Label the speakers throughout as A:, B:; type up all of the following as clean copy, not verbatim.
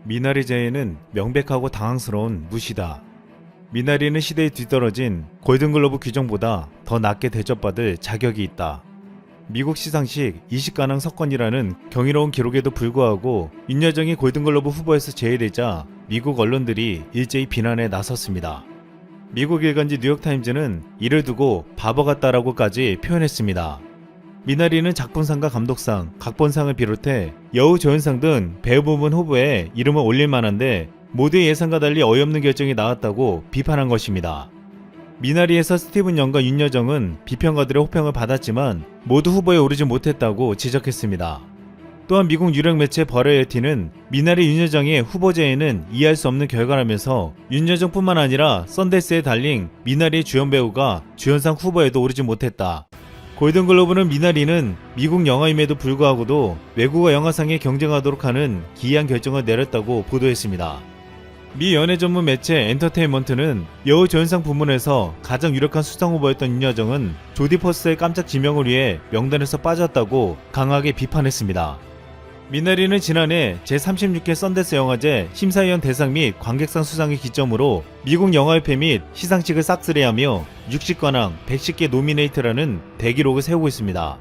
A: 미나리 제의는 명백하고 당황스러운 무시다. 미나리는 시대에 뒤떨어진 골든글로브 규정보다 더 낮게 대접받을 자격이 있다. 미국 시상식 이식가능 석권이라는 경이로운 기록에도 불구하고 윤여정이 골든글로브 후보에서 제외되자 미국 언론들이 일제히 비난에 나섰습니다. 미국 일간지 뉴욕타임즈는 이를 두고 바보 같다라고까지 표현했습니다. 미나리는 작품상과 감독상, 각본상을 비롯해 여우 조연상 등 배우 부문 후보에 이름을 올릴 만한데 모두의 예상과 달리 어이없는 결정이 나왔다고 비판한 것입니다. 미나리에서 스티븐 영과 윤여정은 비평가들의 호평을 받았지만 모두 후보에 오르지 못했다고 지적했습니다. 또한 미국 유력 매체 버라이어티는 미나리 윤여정의 후보 제의는 이해할 수 없는 결과라면서 윤여정뿐만 아니라 썬데스에 달린 미나리의 주연 배우가 주연상 후보에도 오르지 못했다. 골든글로브는 미나리는 미국 영화임에도 불구하고도 외국어 영화상에 경쟁하도록 하는 기이한 결정을 내렸다고 보도했습니다. 미 연예 전문 매체 엔터테인먼트는 여우 조연상 부문에서 가장 유력한 수상 후보였던 윤여정은 조디 포스터의 깜짝 지명을 위해 명단에서 빠졌다고 강하게 비판했습니다. 미나리는 지난해 제36회 썬데스 영화제 심사위원 대상 및 관객상 수상을 기점으로 미국 영화협회 및 시상식을 싹쓸이하며 60관왕 110개 노미네이트라는 대기록을 세우고 있습니다.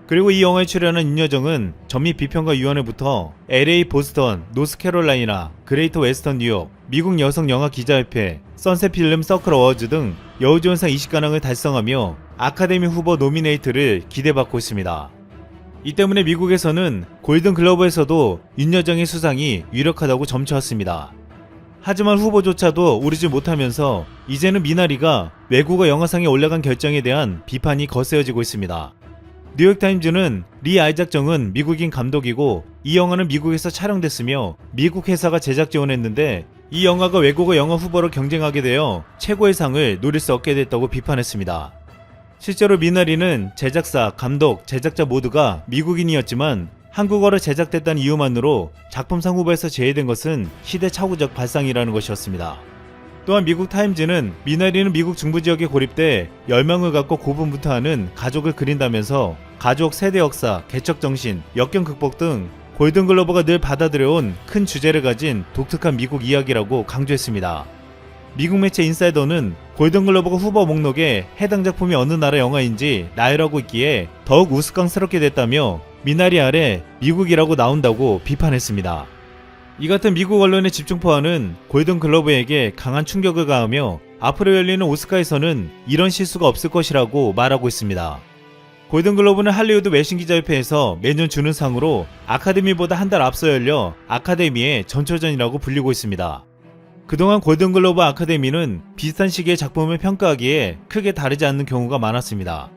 A: 그리고 이 영화에 출연한 윤여정은 전미 비평가위원회부터 LA 보스턴, 노스캐롤라이나, 그레이터 웨스턴 뉴욕, 미국 여성 영화 기자협회, 선셋 필름 서클 어워즈 등 여우조연상 20관왕을 달성하며 아카데미 후보 노미네이트를 기대받고 있습니다. 이 때문에 미국에서는 골든글로브에서도 윤여정의 수상이 유력하다고 점쳐왔습니다. 하지만 후보조차도 오르지 못하면서 이제는 미나리가 외국어 영화상에 올라간 결정에 대한 비판이 거세어지고 있습니다. 뉴욕타임즈는 리 아이작 정은 미국인 감독이고 이 영화는 미국에서 촬영됐으며 미국 회사가 제작 지원했는데 이 영화가 외국어 영화 후보로 경쟁하게 되어 최고의 상을 노릴 수 없게 됐다고 비판했습니다. 실제로 미나리는 제작사, 감독, 제작자 모두가 미국인이었지만 한국어로 제작됐다는 이유만으로 작품상 후보에서 제외된 것은 시대착오적 발상이라는 것이었습니다. 또한 미국 타임즈는 미나리는 미국 중부 지역에 고립돼 열망을 갖고 고분분투하는 가족을 그린다면서 가족, 세대 역사, 개척 정신, 역경 극복 등 골든글로브가 늘 받아들여온 큰 주제를 가진 독특한 미국 이야기라고 강조했습니다. 미국 매체 인사이더는 골든글로브가 후보 목록에 해당 작품이 어느 나라 영화인지 나열하고 있기에 더욱 우스꽝스럽게 됐다며 미나리 아래 미국이라고 나온다고 비판했습니다. 이 같은 미국 언론의 집중포화는 골든글로브에게 강한 충격을 가하며 앞으로 열리는 오스카에서는 이런 실수가 없을 것이라고 말하고 있습니다. 골든글로브는 할리우드 외신기자협회에서 매년 주는 상으로 아카데미보다 한 달 앞서 열려 아카데미의 전초전이라고 불리고 있습니다. 그동안 골든글로브 아카데미는 비슷한 시기의 작품을 평가하기에 크게 다르지 않는 경우가 많았습니다.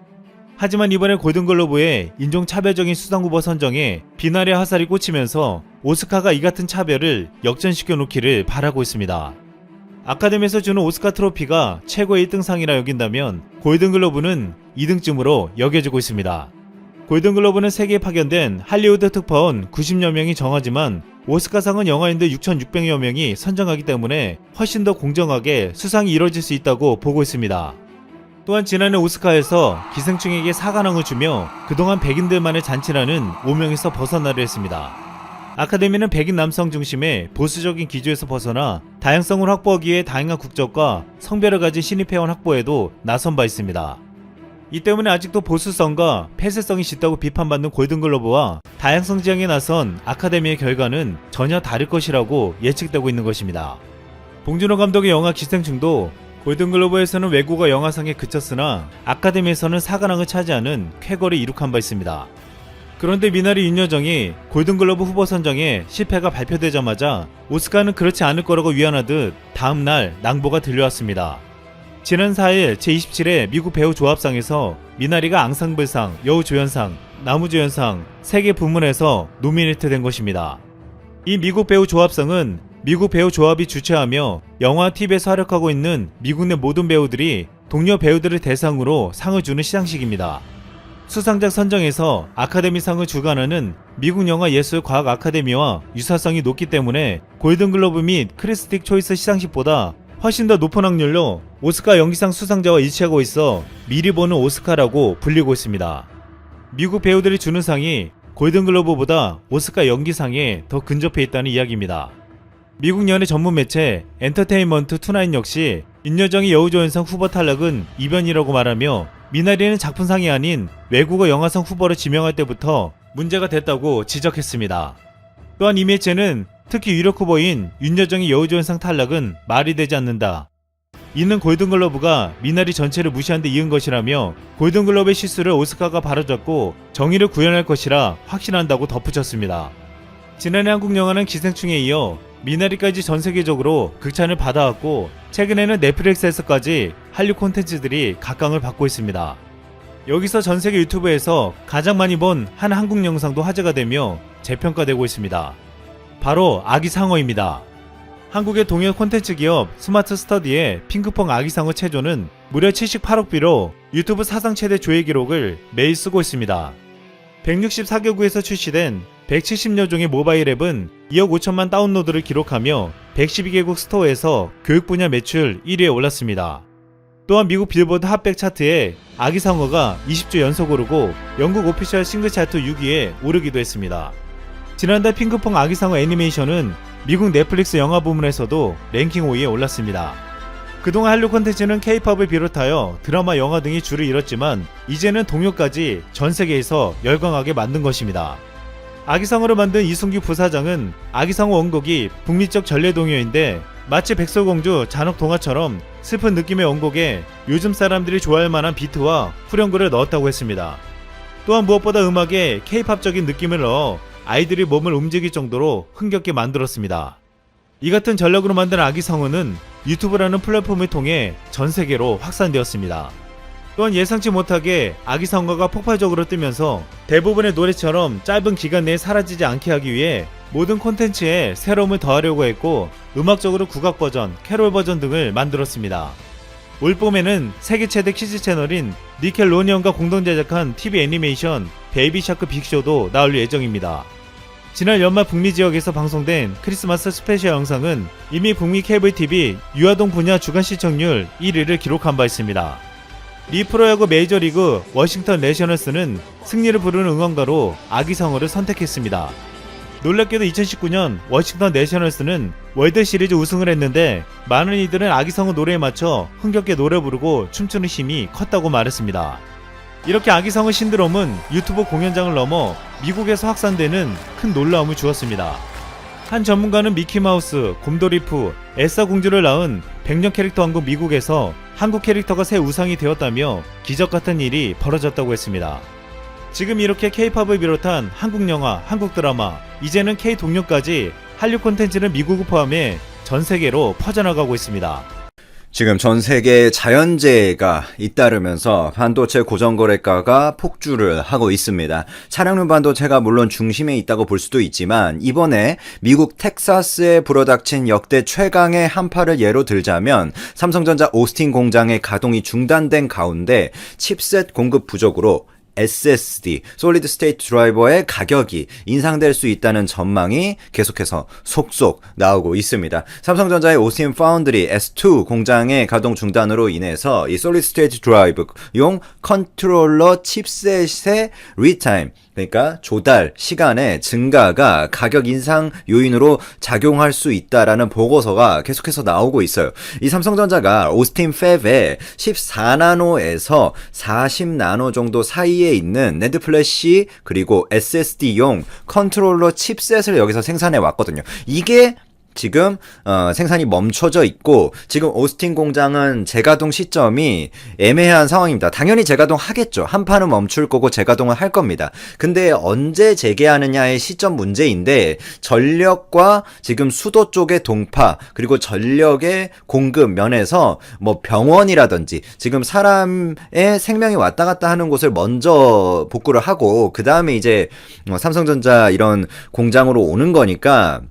A: 하지만 이번에 골든글로브의 인종차별적인 수상후보 선정에 비난의 화살이 꽂히면서 오스카가 이 같은 차별을 역전시켜 놓기를 바라고 있습니다. 아카데미에서 주는 오스카 트로피가 최고의 1등상이라 여긴다면 골든글로브는 2등쯤으로 여겨지고 있습니다. 골든글로브는 세계에 파견된 할리우드 특파원 90여 명이 정하지만 오스카상은 영화인들 6,600여 명이 선정하기 때문에 훨씬 더 공정하게 수상이 이뤄질 수 있다고 보고 있습니다. 또한 지난해 오스카에서 기생충에게 사관왕을 주며 그동안 백인들만의 잔치라는 오명에서 벗어나려 했습니다. 아카데미는 백인 남성 중심의 보수적인 기조에서 벗어나 다양성을 확보하기 위해 다양한 국적과 성별을 가진 신입 회원 확보에도 나선 바 있습니다. 이 때문에 아직도 보수성과 폐쇄성이 짙다고 비판받는 골든글로브와 다양성 지향에 나선 아카데미의 결과는 전혀 다를 것이라고 예측되고 있는 것입니다. 봉준호 감독의 영화 기생충도 골든글로브에서는 외국어 영화상에 그쳤으나 아카데미에서는 사관왕을 차지하는 쾌거를 이룩한 바 있습니다. 그런데 미나리 윤여정이 골든글로브 후보 선정에 실패가 발표되자마자 오스카는 그렇지 않을 거라고 위안하듯 다음날 낭보가 들려왔습니다. 지난 4일 제27회 미국 배우 조합상에서 미나리가 앙상블상, 여우조연상, 나무조연상 3개 부문에서 노미네이트 된 것입니다. 이 미국 배우 조합상은 미국 배우 조합이 주최하며 영화, TV에서 활약하고 있는 미국 내 모든 배우들이 동료 배우들을 대상으로 상을 주는 시상식입니다. 수상작 선정에서 아카데미상을 주관하는 미국 영화 예술 과학 아카데미와 유사성이 높기 때문에 골든글로브 및 크리스틱 초이스 시상식보다 훨씬 더 높은 확률로 오스카 연기상 수상자와 일치하고 있어 미리 보는 오스카라고 불리고 있습니다. 미국 배우들이 주는 상이 골든글로브보다 오스카 연기상에 더 근접해 있다는 이야기입니다. 미국 연예 전문 매체 엔터테인먼트 투나인 역시 윤여정의 여우조연상 후보 탈락은 이변이라고 말하며 미나리는 작품상이 아닌 외국어 영화상 후보로 지명할 때부터 문제가 됐다고 지적했습니다. 또한 이 매체는 특히 유력 후보인 윤여정의 여우조연상 탈락은 말이 되지 않는다. 이는 골든글러브가 미나리 전체를 무시한 데 이은 것이라며 골든글러브의 실수를 오스카가 바로잡고 정의를 구현할 것이라 확신한다고 덧붙였습니다. 지난해 한국 영화는 기생충에 이어 미나리까지 전 세계적으로 극찬을 받아왔고 최근에는 넷플릭스에서까지 한류 콘텐츠들이 각광을 받고 있습니다. 여기서 전 세계 유튜브에서 가장 많이 본 한 한국 영상도 화제가 되며 재평가되고 있습니다. 바로 아기상어입니다. 한국의 동일 콘텐츠 기업 스마트 스터디의 핑크퐁 아기상어 체조는 무려 78억 뷰로 유튜브 사상 최대 조회 기록을 매일 쓰고 있습니다. 164개국에서 출시된 170여 종의 모바일 앱은 2억 5천만 다운로드를 기록하며 112개국 스토어에서 교육 분야 매출 1위에 올랐습니다. 또한 미국 빌보드 핫백 차트에 아기상어가 20주 연속 오르고 영국 오피셜 싱글 차트 6위에 오르기도 했습니다. 지난달 핑크퐁 아기상어 애니메이션은 미국 넷플릭스 영화 부문에서도 랭킹 5위에 올랐습니다. 그동안 한류 콘텐츠는 K-팝을 비롯하여 드라마, 영화 등이 줄을 잃었지만 이제는 동요까지 전 세계에서 열광하게 만든 것입니다. 아기상어를 만든 이순규 부사장은 아기상어 원곡이 북미적 전래 동요인데 마치 백설공주 잔혹동화처럼 슬픈 느낌의 원곡에 요즘 사람들이 좋아할 만한 비트와 후렴구를 넣었다고 했습니다. 또한 무엇보다 음악에 K-팝적인 느낌을 넣어 아이들이 몸을 움직일 정도로 흥겹게 만들었습니다. 이 같은 전략으로 만든 아기상어는 유튜브라는 플랫폼을 통해 전 세계로 확산되었습니다. 또한 예상치 못하게 아기상어가 폭발적으로 뜨면서 대부분의 노래처럼 짧은 기간 내에 사라지지 않게 하기 위해 모든 콘텐츠에 새로움을 더하려고 했고 음악적으로 국악 버전, 캐롤 버전 등을 만들었습니다. 올 봄에는 세계 최대 키즈 채널인 니켈로니언과 공동 제작한 TV 애니메이션 베이비 샤크 빅쇼도 나올 예정입니다. 지난 연말 북미 지역에서 방송된 크리스마스 스페셜 영상은 이미 북미 케이블 TV 유아동 분야 주간 시청률 1위를 기록한 바 있습니다. 미 프로야구 메이저리그 워싱턴 내셔널스는 승리를 부르는 응원가로 아기상어를 선택했습니다. 놀랍게도 2019년 워싱턴 내셔널스는 월드시리즈 우승을 했는데 많은 이들은 아기상어 노래에 맞춰 흥겹게 노래 부르고 춤추는 힘이 컸다고 말했습니다. 이렇게 아기상어 신드롬은 유튜브 공연장을 넘어 미국에서 확산되는 큰 놀라움을 주었습니다. 한 전문가는 미키마우스, 곰돌이프, 엘사 공주를 낳은 백년 캐릭터 왕국 미국에서 한국 캐릭터가 새 우상이 되었다며 기적같은 일이 벌어졌다고 했습니다. 지금 이렇게 K-팝을 비롯한 한국 영화, 한국 드라마, 이제는 K-동요까지 한류 콘텐츠는 미국을 포함해 전 세계로 퍼져나가고 있습니다.
B: 지금 전 세계에 자연재해가 잇따르면서 반도체 고정거래가가 폭주를 하고 있습니다. 차량용 반도체가 물론 중심에 있다고 볼 수도 있지만 이번에 미국 텍사스에 불어닥친 역대 최강의 한파를 예로 들자면 삼성전자 오스틴 공장의 가동이 중단된 가운데 칩셋 공급 부족으로 SSD, Solid State Driver의 가격이 인상될 수 있다는 전망이 계속해서 속속 나오고 있습니다. 삼성전자의 오스틴 파운드리 S2 공장의 가동 중단으로 인해서 이 Solid State Drive용 컨트롤러 칩셋의 리타임, 그러니까 조달 시간의 증가가 가격 인상 요인으로 작용할 수 있다라는 보고서가 계속해서 나오고 있어요. 이 삼성전자가 오스틴 팹에 14나노에서 40나노 정도 사이에 있는 낸드 플래시 그리고 SSD용 컨트롤러 칩셋을 여기서 생산해 왔거든요. 이게 지금 생산이 멈춰져 있고 지금 오스틴 공장은 재가동 시점이 애매한 상황입니다. 당연히 재가동 하겠죠. 한파는 멈출 거고 재가동을 할 겁니다. 근데 언제 재개하느냐의 시점 문제인데 전력과 지금 수도 쪽의 동파 그리고 전력의 공급 면에서 뭐 병원이라든지 지금 사람의 생명이 왔다 갔다 하는 곳을 먼저 복구를 하고 그 다음에 이제 삼성전자 이런 공장으로 오는 거니까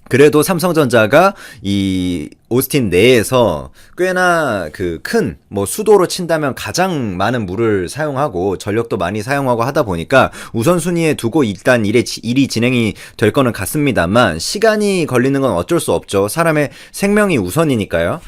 B: 그래도 삼성전자가 이 오스틴 내에서 꽤나 그 큰 뭐 수도로 친다면 가장 많은 물을 사용하고 전력도 많이 사용하고 하다 보니까 우선순위에 두고 일단 일이 진행이 될 거는 같습니다만 시간이 걸리는 건 어쩔 수 없죠. 사람의 생명이 우선이니까요.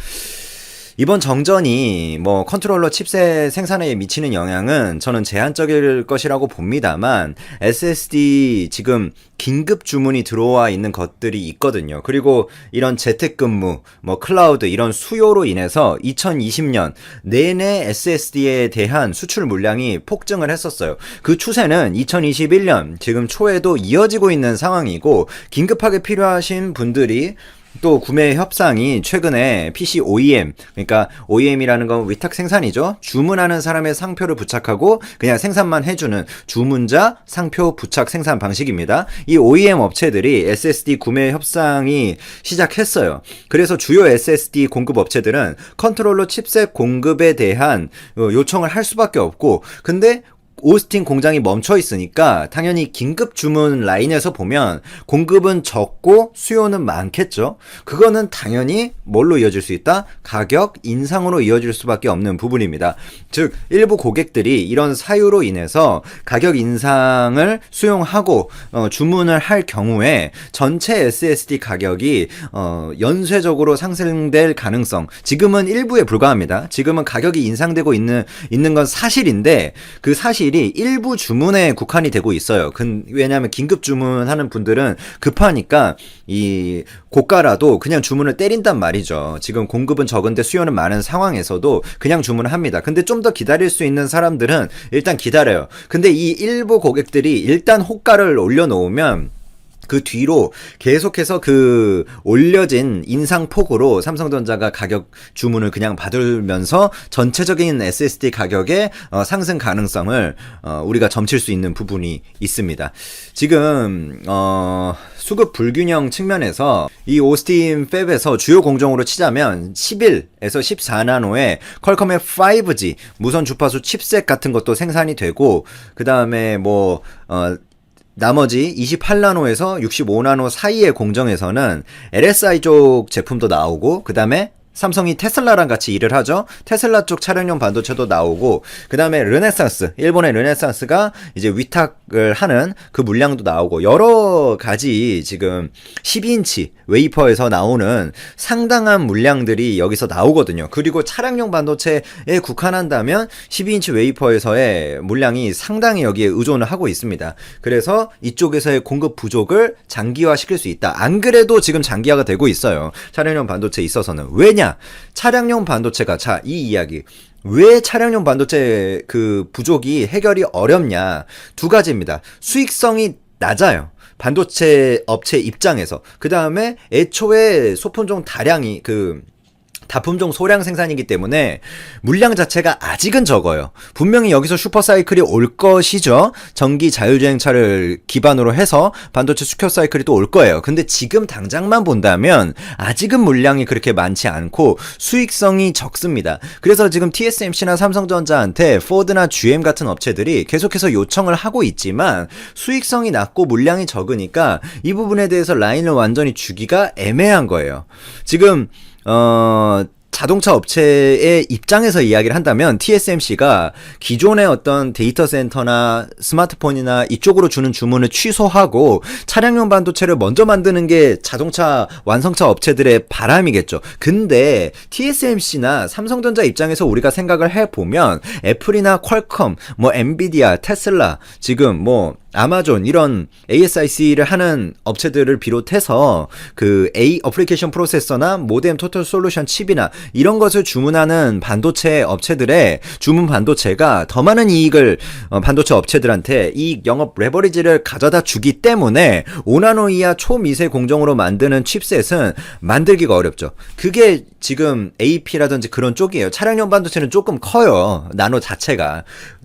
B: 이번 정전이 뭐 컨트롤러 칩셋 생산에 미치는 영향은 저는 제한적일 것이라고 봅니다만 SSD 지금 긴급 주문이 들어와 있는 것들이 있거든요. 그리고 이런 재택근무, 뭐 클라우드 이런 수요로 인해서 2020년 내내 SSD에 대한 수출 물량이 폭증을 했었어요. 그 추세는 2021년 지금 초에도 이어지고 있는 상황이고 긴급하게 필요하신 분들이 또 구매 협상이 최근에 PC OEM, 그러니까 OEM이라는 건 위탁 생산이죠. 주문하는 사람의 상표를 부착하고 그냥 생산만 해주는 주문자 상표 부착 생산 방식입니다. 이 OEM 업체들이 SSD 구매 협상이 시작했어요. 그래서 주요 SSD 공급 업체들은 컨트롤러 칩셋 공급에 대한 요청을 할 수밖에 없고, 근데 오스틴 공장이 멈춰 있으니까 당연히 긴급 주문 라인에서 보면 공급은 적고 수요는 많겠죠. 그거는 당연히 뭘로 이어질 수 있다? 가격 인상으로 이어질 수밖에 없는 부분입니다. 즉 일부 고객들이 이런 사유로 인해서 가격 인상을 수용하고 주문을 할 경우에 전체 SSD 가격이 연쇄적으로 상승될 가능성, 지금은 일부에 불과합니다. 지금은 가격이 인상되고 있는 건 사실인데 그 사실이 일부 주문에 국한이 되고 있어요. 왜냐하면 긴급 주문하는 분들은 급하니까 이 고가라도 그냥 주문을 때린단 말이죠. 지금 공급은 적은데 수요는 많은 상황에서도 그냥 주문을 합니다. 근데 좀 더 기다릴 수 있는 사람들은 일단 기다려요. 근데 이 일부 고객들이 일단 호가를 올려놓으면 그 뒤로 계속해서 그 올려진 인상폭으로 삼성전자가 가격 주문을 그냥 받으면서 전체적인 SSD 가격의 상승 가능성을 우리가 점칠 수 있는 부분이 있습니다. 지금 수급 불균형 측면에서 이 오스틴 팹에서 주요 공정으로 치자면 11에서 14나노의 퀄컴의 5G 무선 주파수 칩셋 같은 것도 생산이 되고, 그 다음에 나머지 28나노에서 65나노 사이의 공정에서는 LSI 쪽 제품도 나오고, 그 다음에 삼성이 테슬라랑 같이 일을 하죠. 테슬라 쪽 차량용 반도체도 나오고, 그 다음에 르네상스, 일본의 르네상스가 이제 위탁을 하는 그 물량도 나오고, 여러 가지 지금 12인치 웨이퍼에서 나오는 상당한 물량들이 여기서 나오거든요. 그리고 차량용 반도체에 국한한다면 12인치 웨이퍼에서의 물량이 상당히 여기에 의존을 하고 있습니다. 그래서 이쪽에서의 공급 부족을 장기화시킬 수 있다. 안 그래도 지금 장기화가 되고 있어요. 차량용 반도체에 있어서는. 왜냐? 차량용 반도체가, 이 이야기. 왜 차량용 반도체 그 부족이 해결이 어렵냐? 두 가지입니다. 수익성이 낮아요. 반도체 업체 입장에서. 그 다음에 애초에 소품종 다량이 다품종 소량 생산이기 때문에 물량 자체가 아직은 적어요. 분명히 여기서 슈퍼사이클이 올 것이죠. 전기 자율주행차를 기반으로 해서 반도체 슈퍼사이클이 또 올 거예요. 근데 지금 당장만 본다면 아직은 물량이 그렇게 많지 않고 수익성이 적습니다. 그래서 지금 TSMC나 삼성전자한테 포드나 GM 같은 업체들이 계속해서 요청을 하고 있지만 수익성이 낮고 물량이 적으니까 이 부분에 대해서 라인을 완전히 주기가 애매한 거예요. 지금 자동차 업체의 입장에서 이야기를 한다면 TSMC가 기존의 어떤 데이터 센터나 스마트폰이나 이쪽으로 주는 주문을 취소하고 차량용 반도체를 먼저 만드는 게 자동차 완성차 업체들의 바람이겠죠. 근데 TSMC나 삼성전자 입장에서 우리가 생각을 해보면 애플이나 퀄컴, 엔비디아, 테슬라, 지금 아마존 이런 ASIC를 하는 업체들을 비롯해서 그 어플리케이션 프로세서나 모뎀 토탈 솔루션 칩이나 이런 것을 주문하는 반도체 업체들의 주문 반도체가 더 많은 이익을 반도체 업체들한테 이익 영업 레버리지를 가져다 주기 때문에 5나노 이하 초미세 공정으로 만드는 칩셋은 만들기가 어렵죠. 그게 지금 AP라든지 그런 쪽이에요. 차량용 반도체는 조금 커요. 나노 자체가.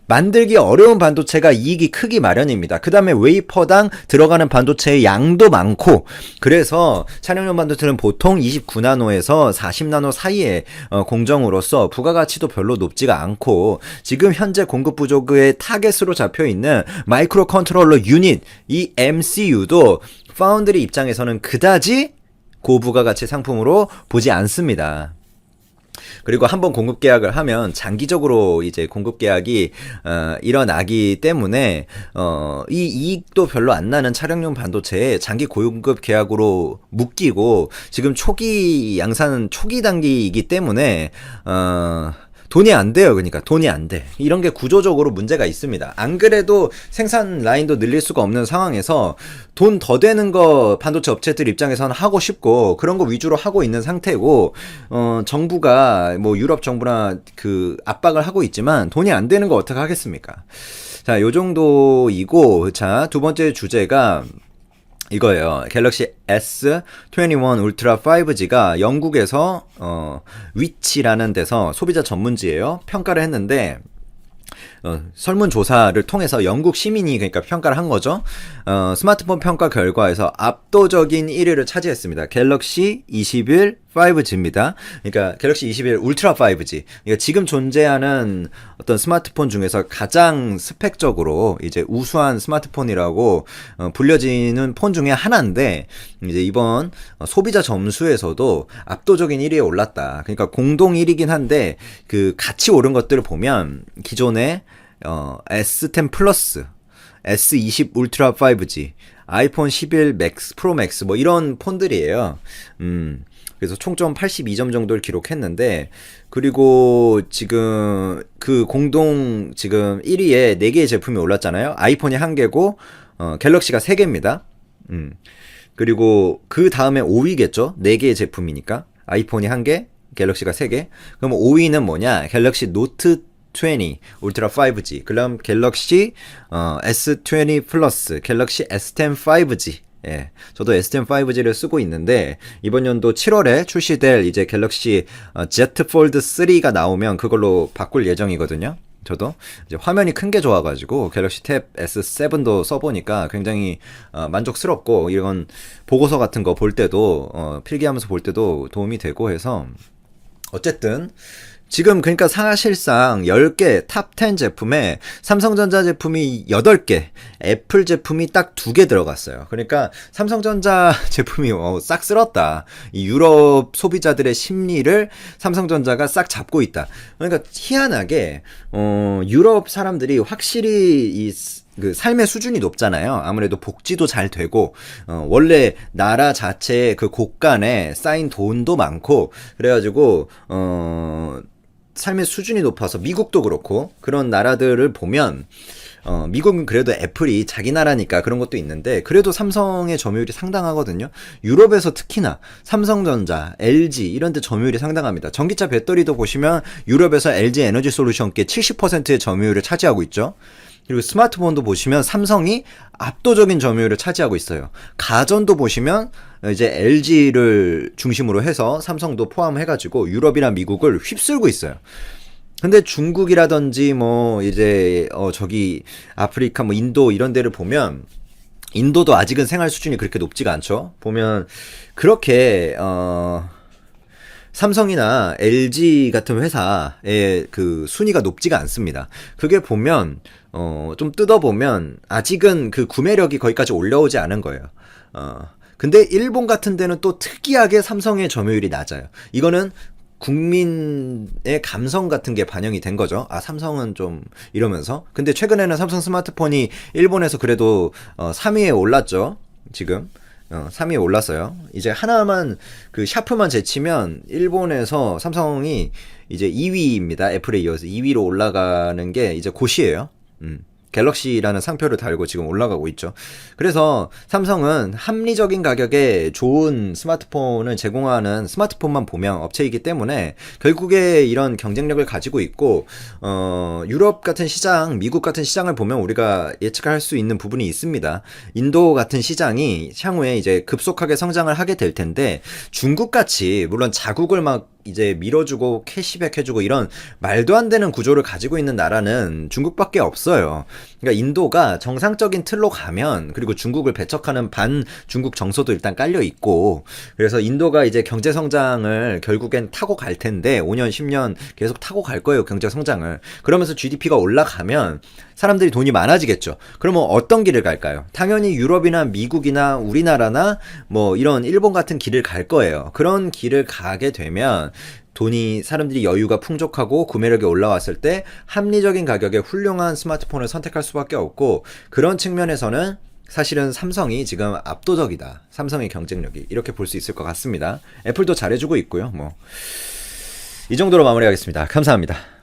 B: 만들기 어려운 반도체가 이익이 크기 마련입니다. 그 다음에 웨이퍼당 들어가는 반도체의 양도 많고, 그래서 차량용 반도체는 보통 29나노에서 40나노 사이의 공정으로서 부가가치도 별로 높지가 않고, 지금 현재 공급 부족의 타겟으로 잡혀있는 마이크로 컨트롤러 유닛, 이 MCU도 파운드리 입장에서는 그다지 고부가가치 상품으로 보지 않습니다. 그리고 한번 공급 계약을 하면 장기적으로 이제 공급 계약이 일어나기 때문에 이 이익도 별로 안 나는 차량용 반도체에 장기 공급 계약으로 묶이고 지금 초기 양산 초기 단기이기 때문에 돈이 안 돼요. 그러니까 돈이 안 돼. 이런 게 구조적으로 문제가 있습니다. 안 그래도 생산 라인도 늘릴 수가 없는 상황에서 돈 더 되는 거 반도체 업체들 입장에서는 하고 싶고 그런 거 위주로 하고 있는 상태고 정부가 뭐 유럽 정부나 그 압박을 하고 있지만 돈이 안 되는 거 어떻게 하겠습니까? 자, 요 정도이고 자, 두 번째 주제가 이거예요. 갤럭시 S21 울트라 5G가 영국에서 위치라는 데서 소비자 전문지예요. 평가를 했는데 설문조사를 통해서 영국 시민이 그러니까 평가를 한 거죠. 스마트폰 평가 결과에서 압도적인 1위를 차지했습니다. 갤럭시 21 5G입니다. 그러니까 갤럭시 21 울트라 5G. 그러니까 지금 존재하는 어떤 스마트폰 중에서 가장 스펙적으로 이제 우수한 스마트폰이라고 불려지는 폰 중에 하나인데 이제 이번 소비자 점수에서도 압도적인 1위에 올랐다. 그러니까 공동 1위긴 한데 그 같이 오른 것들을 보면 기존에 S10 플러스, S20 울트라 5G, 아이폰 11 맥스, 프로 맥스 뭐 이런 폰들이에요. 그래서 총점 82점 정도를 기록했는데 그리고 지금 그 공동 지금 1위에 4개의 제품이 올랐잖아요. 아이폰이 1개고 갤럭시가 3개입니다. 그리고 그 다음에 5위겠죠. 4개의 제품이니까 아이폰이 1개, 갤럭시가 3개. 그럼 5위는 뭐냐? 갤럭시 노트 20 울트라 5G, 그럼 갤럭시 S20 플러스, 갤럭시 S10 5G. 예, 저도 S10 5G를 쓰고 있는데 이번 연도 7월에 출시될 이제 갤럭시 Z 폴드 3가 나오면 그걸로 바꿀 예정이거든요. 저도 이제 화면이 큰 게 좋아가지고 갤럭시 탭 S7도 써보니까 굉장히 만족스럽고 이런 보고서 같은 거 볼 때도 필기하면서 볼 때도 도움이 되고 해서 어쨌든 지금 그러니까 사실상 10개 탑 10 제품에 삼성전자 제품이 8개, 애플 제품이 딱 2개 들어갔어요. 그러니까 삼성전자 제품이 싹 쓸었다. 이 유럽 소비자들의 심리를 삼성전자가 싹 잡고 있다. 그러니까 희한하게 유럽 사람들이 확실히 그 삶의 수준이 높잖아요. 아무래도 복지도 잘 되고 원래 나라 자체의 그 곳간에 쌓인 돈도 많고 그래가지고 삶의 수준이 높아서 미국도 그렇고 그런 나라들을 보면 미국은 그래도 애플이 자기 나라니까 그런 것도 있는데 그래도 삼성의 점유율이 상당하거든요. 유럽에서 특히나 삼성전자, LG 이런 데 점유율이 상당합니다. 전기차 배터리도 보시면 유럽에서 LG 에너지 솔루션께 70%의 점유율을 차지하고 있죠. 그리고 스마트폰도 보시면 삼성이 압도적인 점유율을 차지하고 있어요. 가전도 보시면 이제 LG를 중심으로 해서 삼성도 포함해가지고 유럽이나 미국을 휩쓸고 있어요. 근데 중국이라든지 뭐 이제 저기 아프리카 뭐 인도 이런 데를 보면 인도도 아직은 생활 수준이 그렇게 높지가 않죠. 보면 그렇게 삼성이나 LG 같은 회사의 그 순위가 높지가 않습니다. 그게 보면 좀 뜯어보면 아직은 그 구매력이 거기까지 올라오지 않은 거예요. 근데 일본 같은 데는 또 특이하게 삼성의 점유율이 낮아요. 이거는 국민의 감성 같은 게 반영이 된 거죠. 아, 삼성은 좀 이러면서. 근데 최근에는 삼성 스마트폰이 일본에서 그래도 3위에 올랐죠. 지금. 3위에 올랐어요. 이제 하나만 그 샤프만 제치면 일본에서 삼성이 이제 2위입니다. 애플에 이어서 2위로 올라가는 게 이제 곧이에요. 갤럭시라는 상표를 달고 지금 올라가고 있죠. 그래서 삼성은 합리적인 가격에 좋은 스마트폰을 제공하는 스마트폰만 보면 업체이기 때문에 결국에 이런 경쟁력을 가지고 있고 유럽 같은 시장, 미국 같은 시장을 보면 우리가 예측할 수 있는 부분이 있습니다. 인도 같은 시장이 향후에 이제 급속하게 성장을 하게 될 텐데 중국같이 물론 자국을 막 이제 밀어주고 캐시백 해주고 이런 말도 안 되는 구조를 가지고 있는 나라는 중국밖에 없어요. 그러니까 인도가 정상적인 틀로 가면 그리고 중국을 배척하는 반 중국 정서도 일단 깔려 있고 그래서 인도가 이제 경제 성장을 결국엔 타고 갈 텐데 5년 10년 계속 타고 갈 거예요. 경제 성장을. 그러면서 GDP가 올라가면 사람들이 돈이 많아지겠죠. 그러면 어떤 길을 갈까요? 당연히 유럽이나 미국이나 우리나라나 뭐 이런 일본 같은 길을 갈 거예요. 그런 길을 가게 되면 돈이 사람들이 여유가 풍족하고 구매력이 올라왔을 때 합리적인 가격에 훌륭한 스마트폰을 선택할 수밖에 없고 그런 측면에서는 사실은 삼성이 지금 압도적이다. 삼성의 경쟁력이 이렇게 볼 수 있을 것 같습니다. 애플도 잘해주고 있고요. 뭐 이 정도로 마무리하겠습니다. 감사합니다.